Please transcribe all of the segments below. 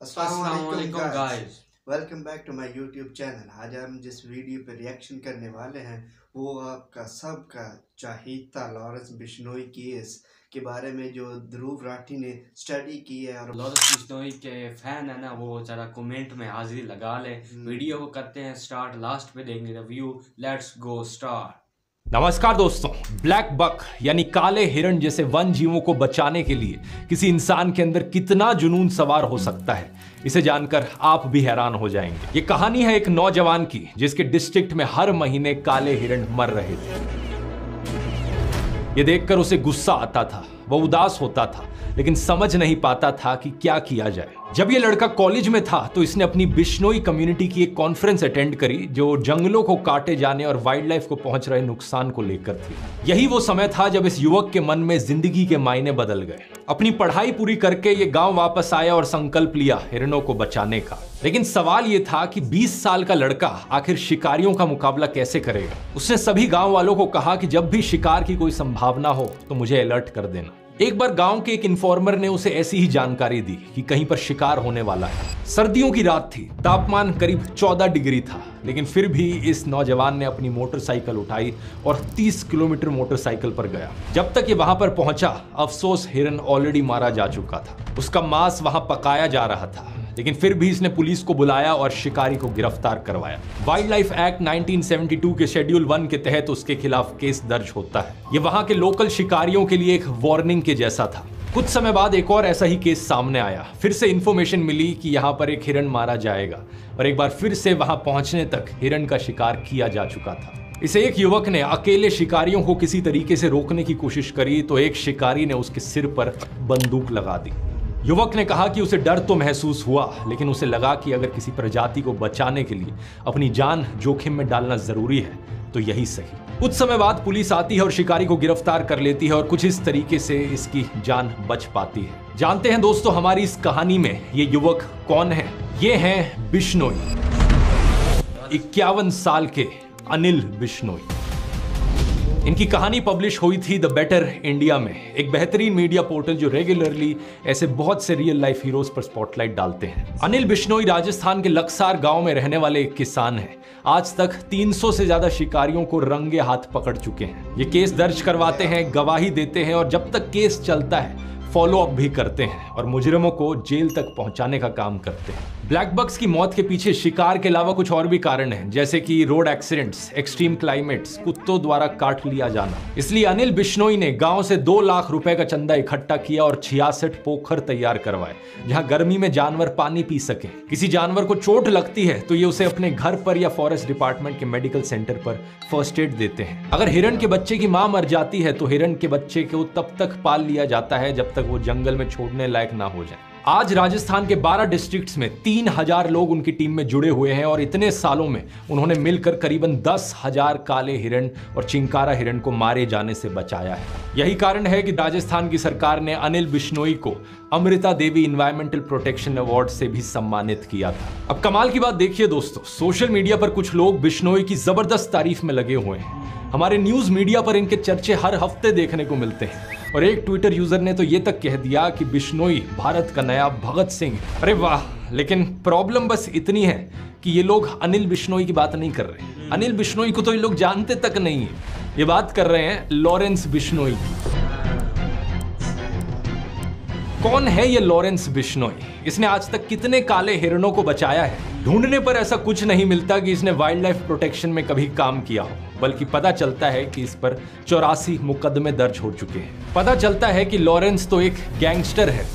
अस्सलामुअलैकुम guys, welcome back to my YouTube channel. आज हम जिस वीडियो पे रिएक्शन करने वाले हैं वो आपका सबका चाहता लॉरेंस बिश्नोई केस के बारे में जो ध्रुव राठी ने स्टडी की है। और लॉरेंस बिश्नोई के फैन है ना, वो जरा कमेंट में हाजिरी लगा ले। वीडियो को करते हैं स्टार्ट, लास्ट पे देंगे रिव्यू। Let's go start. नमस्कार दोस्तों, ब्लैक बक यानी काले हिरण जैसे वन जीवों को बचाने के लिए किसी इंसान के अंदर कितना जुनून सवार हो सकता है, इसे जानकर आप भी हैरान हो जाएंगे। ये कहानी है एक नौजवान की जिसके डिस्ट्रिक्ट में हर महीने काले हिरण मर रहे थे। ये देखकर उसे गुस्सा आता था, वह उदास होता था, लेकिन समझ नहीं पाता था कि क्या किया जाए। जब ये लड़का कॉलेज में था तो इसने अपनी बिश्नोई कम्युनिटी की एक कॉन्फ्रेंस अटेंड करी जो जंगलों को काटे जाने और वाइल्ड लाइफ को पहुंच रहे नुकसान को लेकर थी। यही वो समय था जब इस युवक के मन में जिंदगी के मायने बदल गए। अपनी पढ़ाई पूरी करके ये गांव वापस आया और संकल्प लिया हिरणों को बचाने का। लेकिन सवाल ये था कि 20 साल का लड़का आखिर शिकारियों का मुकाबला कैसे करेगा। उसने सभी गांव वालों को कहा कि जब भी शिकार की कोई संभावना हो तो मुझे अलर्ट कर देना। एक बार गांव के एक इन्फॉर्मर ने उसे ऐसी ही जानकारी दी कि कहीं पर शिकार होने वाला है। सर्दियों की रात थी, तापमान करीब 14 डिग्री था, लेकिन फिर भी इस नौजवान ने अपनी मोटरसाइकिल उठाई और 30 किलोमीटर मोटरसाइकिल पर गया। जब तक ये वहां पर पहुंचा, अफसोस हिरन ऑलरेडी मारा जा चुका था। उसका मांस वहां पकाया जा रहा था, लेकिन फिर भी इसने पुलिस को बुलाया और शिकारी को गिरफ्तार करवाया। वाइल्ड लाइफ एक्ट 1972 के शेड्यूल 1 के तहत उसके खिलाफ केस दर्ज होता है। ये वहां के लोकल शिकारियों के लिए एक वार्निंग के जैसा था। कुछ समय बाद एक और ऐसा ही केस सामने आया। फिर से इंफॉर्मेशन मिली कि यहाँ पर एक हिरन मारा जाएगा और एक बार फिर से वहां पहुंचने तक हिरन का शिकार किया जा चुका था। इसे एक युवक ने अकेले शिकारियों को किसी तरीके से रोकने की कोशिश करी तो एक शिकारी ने उसके सिर पर बंदूक लगा दी। युवक ने कहा कि उसे डर तो महसूस हुआ, लेकिन उसे लगा कि अगर किसी प्रजाति को बचाने के लिए अपनी जान जोखिम में डालना जरूरी है तो यही सही। कुछ समय बाद पुलिस आती है और शिकारी को गिरफ्तार कर लेती है और कुछ इस तरीके से इसकी जान बच पाती है। जानते हैं दोस्तों हमारी इस कहानी में ये युवक कौन है। ये हैं बिश्नोई, 51 साल के अनिल बिश्नोई। इनकी कहानी पब्लिश हुई थी द बेटर इंडिया में, एक बेहतरीन मीडिया पोर्टल जो रेगुलरली ऐसे बहुत से रियल लाइफ हीरोज पर स्पॉटलाइट डालते हैं। अनिल बिश्नोई राजस्थान के लक्सार गांव में रहने वाले एक किसान हैं। आज तक 300 से ज्यादा शिकारियों को रंगे हाथ पकड़ चुके हैं। ये केस दर्ज करवाते हैं, गवाही देते हैं और जब तक केस चलता है फॉलो अप भी करते हैं और मुजरिमों को जेल तक पहुंचाने का काम करते हैं। ब्लैक बक्स की मौत के पीछे शिकार के अलावा कुछ और भी कारण हैं, जैसे कि रोड एक्सीडेंट्स, एक्सट्रीम क्लाइमेट्स, कुत्तों द्वारा काट लिया जाना। इसलिए अनिल बिश्नोई ने गांव से 2 लाख रुपए का चंदा इकट्ठा किया और 66 पोखर तैयार करवाए जहां गर्मी में जानवर पानी पी सके। किसी जानवर को चोट लगती है तो ये उसे अपने घर पर या फॉरेस्ट डिपार्टमेंट के मेडिकल सेंटर पर फर्स्ट एड देते हैं। अगर हिरन के बच्चे की मां मर जाती है तो हिरन के बच्चे को तब तक पाल लिया जाता है जब तक वो जंगल में छोड़ने लायक ना हो जाए। आज राजस्थान के 12 डिस्ट्रिक्ट्स में 3000 लोग उनकी टीम में जुड़े हुए हैं और इतने सालों में उन्होंने मिलकर करीबन 10,000 काले हिरण और चिंकारा हिरण को मारे जाने से बचाया है। यही कारण है कि राजस्थान की सरकार ने अनिल बिश्नोई को Amrita Devi environmental protection award से भी सम्मानित किया था। अब कमाल की बात देखिए दोस्तों, सोशल मीडिया पर कुछ लोग बिश्नोई की जबरदस्त तारीफ में लगे हुए हैं। हमारे न्यूज मीडिया पर इनके चर्चे हर हफ्ते देखने को मिलते हैं और एक ट्विटर यूजर ने तो ये तक कह दिया कि बिश्नोई भारत का नया भगत सिंह। अरे वाह, लेकिन प्रॉब्लम बस इतनी है कि ये लोग अनिल बिश्नोई की बात नहीं कर रहे। अनिल बिश्नोई को तो ये लोग जानते तक नहीं है, ये बात कर रहे हैं लॉरेंस बिश्नोई की। कौन है ये लॉरेंस बिश्नोई? इसने आज तक कितने काले हिरणों को बचाया है? ढूंढने पर ऐसा कुछ नहीं मिलता कि इसने वाइल्ड लाइफ प्रोटेक्शन में कभी काम किया हो, बल्कि पता चलता है कि इस पर 84 मुकदमे दर्ज हो चुके हैं। पता चलता है कि लॉरेंस तो एक गैंगस्टर है।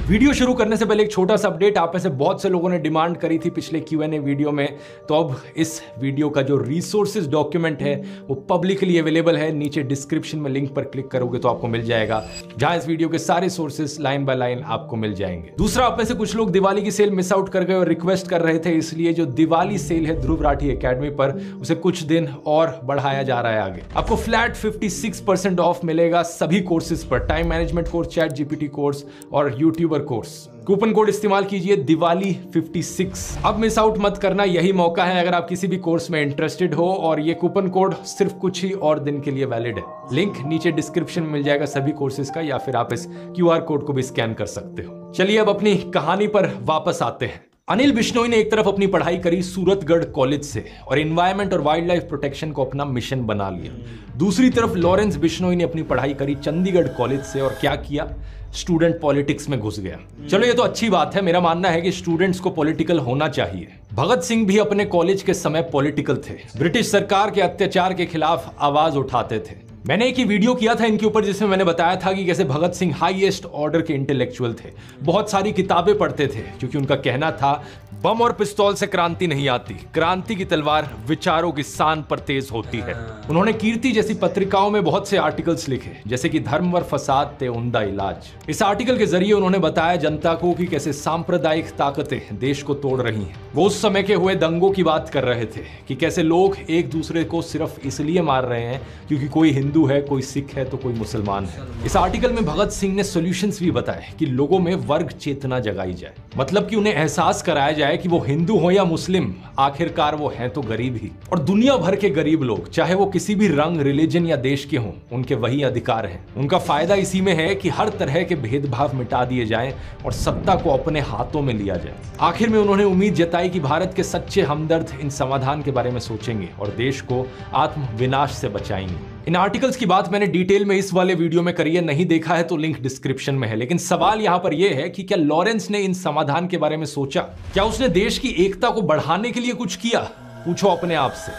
वीडियो शुरू करने से पहले एक छोटा सा अपडेट। आप में से बहुत से लोगों ने डिमांड करी थी पिछले Q&A वीडियो में, तो अब इस वीडियो का जो रिसोर्सेज डॉक्यूमेंट है वो पब्लिकली अवेलेबल है। नीचे डिस्क्रिप्शन में लिंक पर क्लिक करोगे तो आपको मिल जाएगा, जहां इस वीडियो के सारे सोर्सेज लाइन बाय लाइन आपको मिल जाएंगे। दूसरा, आप में से कुछ लोग दिवाली की सेल मिस आउट कर गए और रिक्वेस्ट कर रहे थे, इसलिए जो दिवाली सेल है ध्रुव राठी एकेडमी पर, उसे कुछ दिन और बढ़ाया जा रहा है आगे। आपको फ्लैट 56% ऑफ मिलेगा सभी कोर्सेज पर, time management course, chat GPT course और YouTube YouTuber course. Coupon code इस्तेमाल कीजिए दिवाली 56। अब मिस आउट मत करना, यही मौका है अगर आप किसी भी कोर्स में इंटरेस्टेड हो, और ये कूपन कोड सिर्फ कुछ ही और दिन के लिए वैलिड है। लिंक नीचे डिस्क्रिप्शन में मिल जाएगा सभी कोर्सेज का, या फिर आप इस QR कोड को भी स्कैन कर सकते हो। चलिए अब अपनी कहानी पर वापस आते हैं। अनिल बिश्नोई ने एक तरफ अपनी पढ़ाई करी सूरतगढ़ कॉलेज से और एनवायरमेंट और वाइल्ड लाइफ प्रोटेक्शन को अपना मिशन बना लिया। दूसरी तरफ लॉरेंस बिश्नोई ने अपनी पढ़ाई करी चंडीगढ़ कॉलेज से और क्या किया, स्टूडेंट पॉलिटिक्स में घुस गया। चलो ये तो अच्छी बात है, मेरा मानना है कि स्टूडेंट्स को पॉलिटिकल होना चाहिए। भगत सिंह भी अपने कॉलेज के समय पॉलिटिकल थे, ब्रिटिश सरकार के अत्याचार के खिलाफ आवाज उठाते थे। मैंने एक ही वीडियो किया था इनके ऊपर जिसमें मैंने बताया था कि कैसे भगत सिंह हाईएस्ट ऑर्डर के इंटेलेक्चुअल थे, बहुत सारी किताबें पढ़ते थे, क्योंकि उनका कहना था बम और पिस्तौल से क्रांति नहीं आती, क्रांति की तलवार विचारों की शान पर तेज होती है। उन्होंने कीर्ति जैसी पत्रिकाओं में बहुत से आर्टिकल्स लिखे, जैसे कि धर्म व फसाद ते उम्दा इलाज। इस आर्टिकल के जरिए उन्होंने बताया जनता को कि कैसे सांप्रदायिक ताकतें देश को तोड़ रही हैं। वो उस समय के हुए दंगों की बात कर रहे थे कि कैसे लोग एक दूसरे को सिर्फ इसलिए मार रहे हैं क्योंकि कोई हिंदू है, कोई सिख है तो कोई मुसलमान है। इस आर्टिकल में भगत सिंह ने सॉल्यूशंस भी बताए कि लोगों में वर्ग चेतना जगाई जाए, मतलब कि उन्हें एहसास कराया जाए कि वो हिंदू हो या मुस्लिम, आखिरकार वो हैं तो गरीब ही, और दुनिया भर के गरीब लोग, चाहे वो किसी भी रंग, रिलीजन या देश के हों, उनके वही अधिकार हैं। उनका फायदा इसी में है कि हर तरह के भेदभाव मिटा दिए जाएं और सत्ता को अपने हाथों में लिया जाए। आखिर में उन्होंने उम्मीद जताई कि भारत के सच्चे हमदर्द इन समाधान के बारे में सोचेंगे और देश को आत्म विनाश से बचाएंगे। इन आर्टिकल्स की बात मैंने डिटेल में इस वाले वीडियो में करी है, नहीं देखा है तो लिंक डिस्क्रिप्शन में है। लेकिन सवाल यहां पर यह है कि क्या लॉरेंस ने इन समाधान के बारे में सोचा? क्या उसने देश की एकता को बढ़ाने के लिए कुछ किया? पूछो अपने आप से।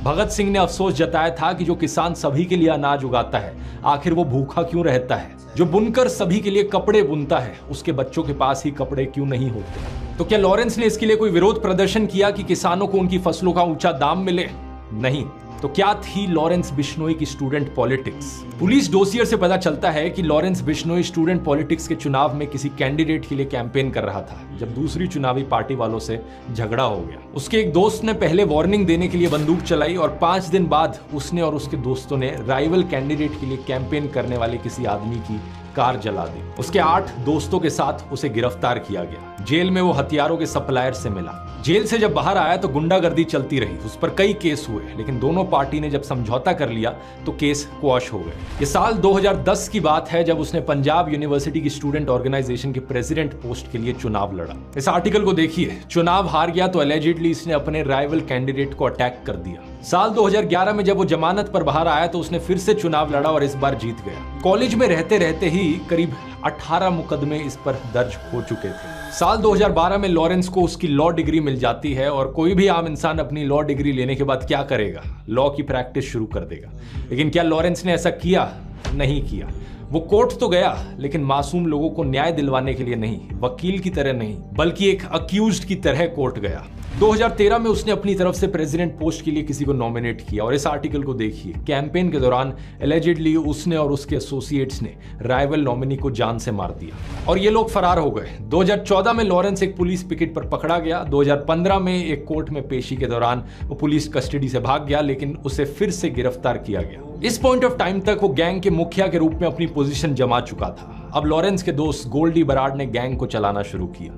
भगत सिंह ने अफसोस जताया था कि जो किसान सभी के लिए अनाज उगाता है, आखिर वो भूखा क्यों रहता है? जो बुनकर सभी के लिए कपड़े बुनता है, उसके बच्चों के पास ही कपड़े क्यों नहीं होते? तो क्या लॉरेंस ने इसके लिए कोई विरोध प्रदर्शन किया कि किसानों को उनकी फसलों का ऊंचा दाम मिले? नहीं। तो क्या थी लॉरेंस बिश्नोई की स्टूडेंट पॉलिटिक्स? पुलिस डोसियर से पता चलता है कि लॉरेंस बिश्नोई स्टूडेंट पॉलिटिक्स के चुनाव में किसी कैंडिडेट के लिए कैंपेन कर रहा था जब दूसरी चुनावी पार्टी वालों से झगड़ा हो गया। उसके एक दोस्त ने पहले वार्निंग देने के लिए बंदूक चलाई और 5 दिन बाद उसने और उसके दोस्तों ने राइवल कैंडिडेट के लिए कैंपेन करने वाले किसी आदमी की कार जला दी। उसके 8 दोस्तों के साथ उसे गिरफ्तार किया गया। जेल में वो हथियारों के सप्लायर से मिला। जेल से जब बाहर आया तो गुंडागर्दी चलती रही, उस पर कई केस हुए, लेकिन दोनों पार्टी ने जब समझौता कर लिया तो केस क्वॉश हो गए। ये साल 2010 की बात है जब उसने पंजाब यूनिवर्सिटी की स्टूडेंट ऑर्गेनाइजेशन के प्रेसिडेंट पोस्ट के लिए चुनाव लड़ा। इस आर्टिकल को देखिए। चुनाव हार गया तो एलिजिडली इसने अपने राइवल कैंडिडेट को अटैक कर दिया। साल 2011 में जब वो जमानत पर बाहर आया तो उसने फिर से चुनाव लड़ा और इस बार जीत गया। कॉलेज में रहते रहते ही करीब 18 मुकदमे इस पर दर्ज हो चुके थे। साल 2012 में लॉरेंस को उसकी लॉ डिग्री मिल जाती है और कोई भी आम इंसान अपनी लॉ डिग्री लेने के बाद क्या करेगा? लॉ की प्रैक्टिस शुरू कर देगा। लेकिन क्या लॉरेंस ने ऐसा किया? नहीं किया। वो कोर्ट तो गया, लेकिन मासूम लोगों को न्याय दिलवाने के लिए नहीं, वकील की तरह नहीं, बल्कि एक अक्यूज्ड की तरह कोर्ट गया। 2013 में उसने अपनी तरफ से प्रेसिडेंट पोस्ट के लिए किसी को नॉमिनेट किया और इस आर्टिकल को देखिए। कैंपेन के दौरान एलिजिडली उसने और उसके एसोसिएट्स ने राइवल नॉमिनी को जान से मार दिया और ये लोग फरार हो गए। 2014 में लॉरेंस एक पुलिस पिकेट पर पकड़ा गया। 2015 में एक कोर्ट में पेशी के दौरान वो पुलिस कस्टडी से भाग गया, लेकिन उसे फिर से गिरफ्तार किया गया। इस पॉइंट ऑफ टाइम तक वो गैंग के मुखिया के रूप में अपनी पोजीशन जमा चुका था। अब लॉरेंस के दोस्त गोल्डी बराड ने गैंग को चलाना शुरू किया।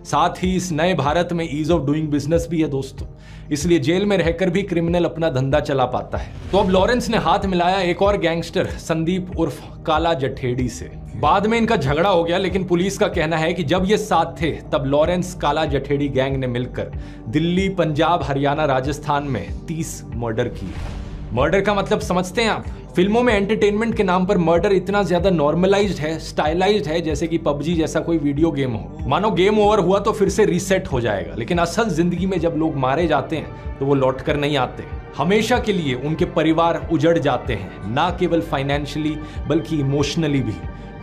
साथ ही इस नए भारत में ईज ऑफ डूइंग बिजनेस भी है दोस्तों, इसलिए जेल में रहकर भी क्रिमिनल अपना धंधा चला पाता है। तो अब लॉरेंस ने हाथ मिलाया एक और गैंगस्टर संदीप उर्फ काला जठेड़ी से। बाद में इनका झगड़ा हो गया, लेकिन पुलिस का कहना है कि जब ये साथ थे तब लॉरेंस काला जठेड़ी गैंग ने मिलकर दिल्ली, पंजाब, हरियाणा, राजस्थान में 30 मर्डर किए। मर्डर का मतलब समझते हैं आप? फिल्मों में एंटरटेनमेंट के नाम पर मर्डर इतना ज्यादा नॉर्मलाइज्ड है, स्टाइलाइज्ड है, जैसे कि पबजी जैसा कोई वीडियो गेम हो। मानो गेम ओवर हुआ तो फिर से रीसेट हो जाएगा, लेकिन असल जिंदगी में जब लोग मारे जाते हैं तो वो लौट कर नहीं आते। हमेशा के लिए उनके परिवार उजड़ जाते हैं, ना केवल फाइनेंशियली बल्कि इमोशनली भी।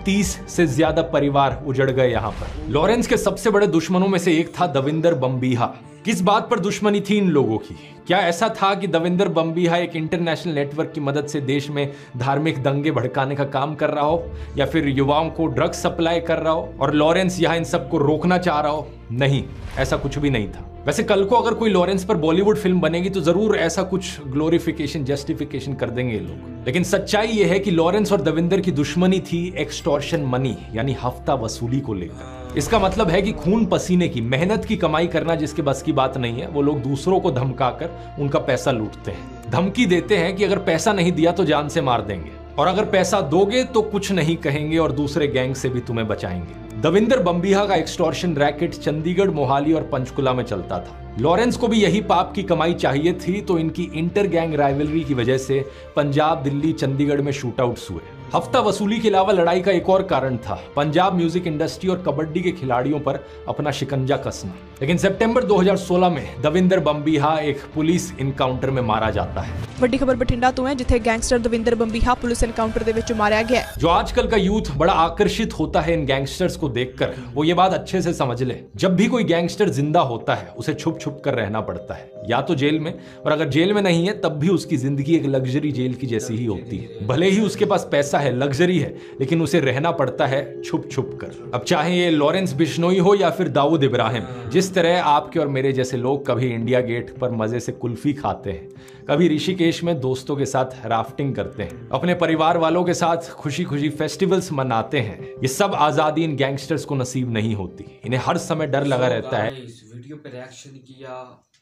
30 से ज्यादा परिवार उजड़ गए यहाँ पर। लॉरेंस के सबसे बड़े दुश्मनों में से एक था दविंदर बम्बीहा। किस बात पर दुश्मनी थी इन लोगों की? क्या ऐसा था कि दविंदर बम्बीहा एक इंटरनेशनल नेटवर्क की मदद से देश में धार्मिक दंगे भड़काने का काम कर रहा हो, या फिर युवाओं को ड्रग्स सप्लाई कर रहा हो और लॉरेंस यहाँ इन सबको रोकना चाह रहा हो? नहीं, ऐसा कुछ भी नहीं था। वैसे कल को अगर कोई लॉरेंस पर बॉलीवुड फिल्म बनेगी तो जरूर ऐसा कुछ ग्लोरिफिकेशन, जस्टिफिकेशन कर देंगे ये लोग। लेकिन सच्चाई ये है कि लॉरेंस और दविंदर की दुश्मनी थी एक्सटॉर्शन मनी, यानी हफ्ता वसूली को लेकर। इसका मतलब है कि खून पसीने की मेहनत की कमाई करना जिसके बस की बात नहीं है, वो लोग दूसरों को धमकाकर उनका पैसा लूटते हैं। धमकी देते हैं कि अगर पैसा नहीं दिया तो जान से मार देंगे, और अगर पैसा दोगे तो कुछ नहीं कहेंगे और दूसरे गैंग से भी तुम्हें बचाएंगे। दविंदर बम्बिहा का एक्सटॉर्शन रैकेट चंडीगढ़, मोहाली और पंचकुला में चलता था। लॉरेंस को भी यही पाप की कमाई चाहिए थी, तो इनकी इंटर गैंग राइवलरी की वजह से पंजाब, दिल्ली, चंडीगढ़ में शूटआउट्स हुए। हफ्ता वसूली के अलावा लड़ाई का एक और कारण था पंजाब म्यूजिक इंडस्ट्री और कबड्डी के खिलाड़ियों पर अपना शिकंजा कसना। लेकिन सितंबर 2016 में दविंदर बम्बिहा एक पुलिस इनकाउंटर में मारा जाता है। ਵੱਡੀ खबर बठिंडा तो है जिथे gangster Davinder Bambiha police encounter दे विच मारिया गया। जो आजकल का यूथ बड़ा आकर्षित होता है इन गैंगस्टर्स को देखकर, वो ये बात अच्छे से समझ ले, जब भी कोई गैंगस्टर जिंदा होता है उसे छुप छुप कर रहना पड़ता है, या तो जेल में, और अगर जेल में नहीं है तब भी उसकी जिंदगी एक लग्जरी जेल की जैसी ही होती है। भले ही उसके पास पैसा है, लग्जरी है, लेकिन उसे रहना पड़ता है छुप छुप कर। अब चाहे ये लॉरेंस बिश्नोई हो या फिर दाऊद इब्राहिम, जिस तरह आपके और मेरे जैसे लोग कभी इंडिया गेट पर मजे से कुल्फी खाते हैं, कभी ऋषिकेश में दोस्तों के साथ राफ्टिंग करते हैं, अपने परिवार वालों के साथ खुशी खुशी फेस्टिवल्स मनाते हैं, ये सब आजादी इन गैंगस्टर्स को नसीब नहीं होती। इन्हें हर समय डर लगा रहता है। इस वीडियो पे रिएक्शन किया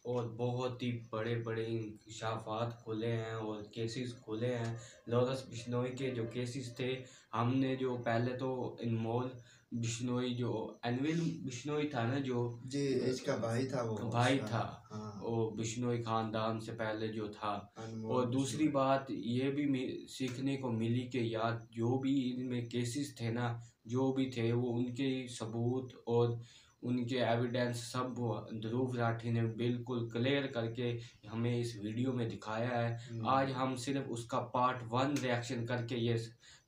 और बहुत ही बड़े बड़े इंकशाफात खुले हैं और केसेस खुले हैं। लॉरेंस बिश्नोई के जो केसेस थे, हमने जो पहले तो अनमोल बिश्नोई, जो अनविल बिश्नोई था ना, जो जी इसका भाई था, वो भाई था, हाँ। वो बिश्नोई खानदान से पहले जो था। अनमोल और दूसरी बात ये भी सीखने को मिली कि यार जो भी इनमें केसेस थे ना, जो भी थे, वो उनके सबूत और उनके एविडेंस सब ध्रुव राठी ने बिल्कुल क्लियर करके हमें इस वीडियो में दिखाया है। आज हम सिर्फ उसका पार्ट 1 रिएक्शन करके ये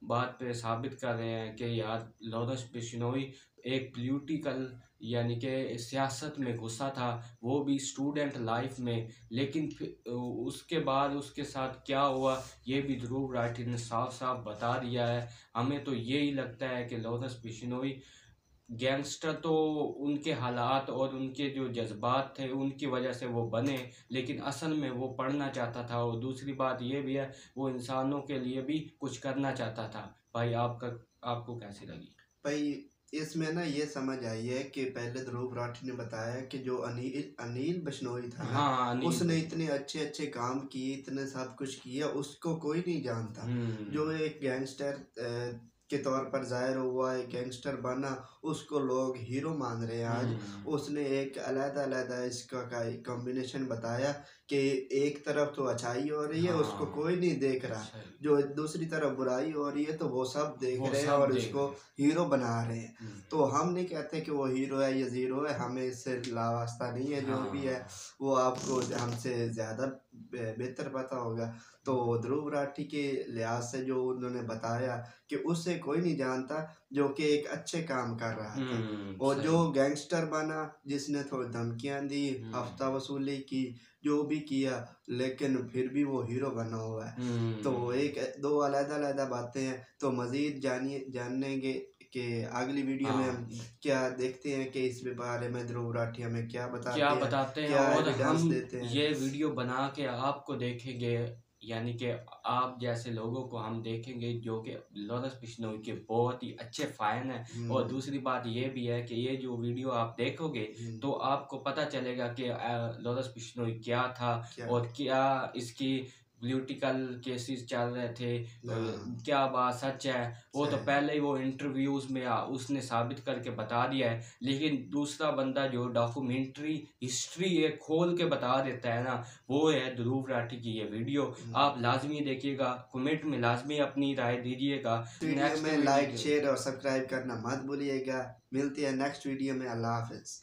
बात पे साबित कर रहे हैं कि यार लॉरेंस बिश्नोई एक पॉलिटिकल यानी कि सियासत में घुसा था, वो भी स्टूडेंट लाइफ में, लेकिन फिर उसके बाद उसके साथ क्या हुआ ये भी ध्रुव राठी ने साफ साफ बता दिया है। हमें तो यही लगता है कि लॉरेंस बिश्नोई गैंगस्टर तो उनके हालात और उनके जो जज्बात थे उनकी वजह से वो बने, लेकिन असल में वो पढ़ना चाहता था। और दूसरी बात ये भी है, वो इंसानों के लिए भी कुछ करना चाहता था। भाई आपको कैसी लगी? भाई इसमें ना ये समझ आई है कि पहले ध्रुव राठी ने बताया कि जो अनिल बिश्नोई था ना, हाँ, उसने इतने अच्छे अच्छे काम किए, इतने सब कुछ किया, उसको कोई नहीं जानता। जो एक गैंगस्टर के तौर पर जाहिर हुआ, एक गैंगस्टर बना, उसको लोग हीरो मान रहे हैं आज। उसने एक अलग-अलग इसका कॉम्बिनेशन बताया कि एक तरफ तो अच्छाई हो रही है, उसको कोई नहीं देख रहा, जो दूसरी तरफ बुराई हो रही है तो वो सब देख रहे हैं और इसको हीरो बना रहे हैं। तो हम नहीं कहते कि वो हीरो है या जीरो है, हमें इससे लावास्ता नहीं है। जो भी है वो आपको हमसे ज़्यादा बेहतर पता होगा। तो ध्रुव राठी के लिहाज से जो उन्होंने बताया कि उससे कोई नहीं जानता, जो कि एक अच्छे काम कर रहा था। और जो गैंगस्टर बना, जिसने थोड़ी धमकियां दी, हफ्ता वसूली की, जो भी किया, लेकिन फिर भी वो हीरो बना हुआ है। तो एक दो अलग-अलग बातें हैं। तो मज़ीद जानेंगे कि अगली वीडियो में हम क्या देखते हैं कि इस बारे में ध्रुव राठी हमें क्या बताते हैं और हम देते हैं। ये वीडियो बना के आपको देखेंगे, यानी कि आप जैसे लोगों को हम देखेंगे जो कि लॉरेंस बिश्नोई के बहुत ही अच्छे फैन हैं। और दूसरी बात ये भी है कि ये जो वीडियो आप देखोगे तो आपको पता चलेगा कि लॉरेंस बिश्नोई क्या था और क्या इसकी पॉलिटिकल केसेस चल रहे थे, क्या बात सच है। वो तो पहले ही वो इंटरव्यूज में उसने साबित करके बता दिया है, लेकिन दूसरा बंदा जो डॉक्यूमेंट्री हिस्ट्री ये खोल के बता देता है ना, वो है ध्रुव राठी की ये वीडियो। आप लाजमी देखिएगा, कमेंट में लाजमी अपनी राय दीजिएगा। वीडियो में लाइक, शेयर और सब्सक्राइब करना मत भूलिएगा। मिलती है नेक्स्ट वीडियो में। अल्लाह हाफिज।